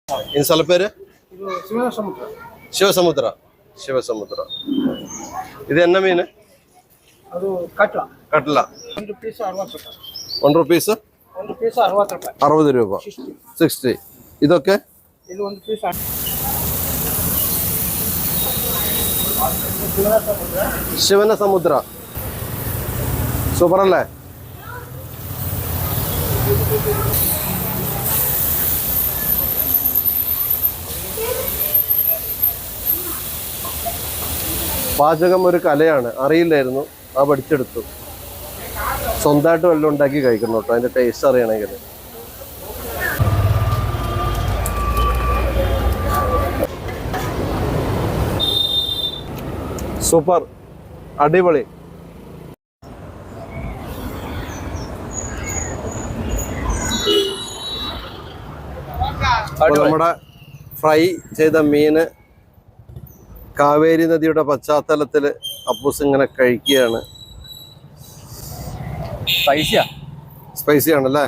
ಈ ಸ್ಥಳ ಪೇರು ಇದು ಶಿವಸಮುದ್ರ. ಶಿವಸಮುದ್ರ. ಶಿವಸಮುದ್ರ. ಇದು ಎನ್ನ ಮೀನು? ಅದು ಕಟ್ಲ. ಕಟ್ಲ. ಒಂದು ಪೀಸ್ 60 ರೂಪಾಯಿ. ಒಂದು ರೂಪೀಸ್? ಒಂದು ಪೀಸ್ 60 ರೂಪಾಯಿ. 60 രൂപ. 60. ഇതൊക്കെ? ಇದು ಒಂದು ಪೀಸ್ ಶಿವನ ಸಮುದ್ರ. സൂപ്പർ അല്ലേ? പാചകം ഒരു കലയാണ്, അറിയില്ലായിരുന്നു, ആ പഠിച്ചെടുത്തു. സ്വന്തമായിട്ട് വല്ലതും ഉണ്ടാക്കി കഴിക്കണം കേട്ടോ, അതിന്റെ ടേസ്റ്റ് അറിയണമെങ്കിൽ. സൂപ്പർ, അടിപൊളി. നമ്മുടെ ഫ്രൈ ചെയ്ത മീന് കാവേരി നദിയുടെ പശ്ചാത്തലത്തിൽ അപ്പൂസ് ഇങ്ങനെ കഴിക്കുകയാണ്. സ്പൈസി ആണല്ലേ?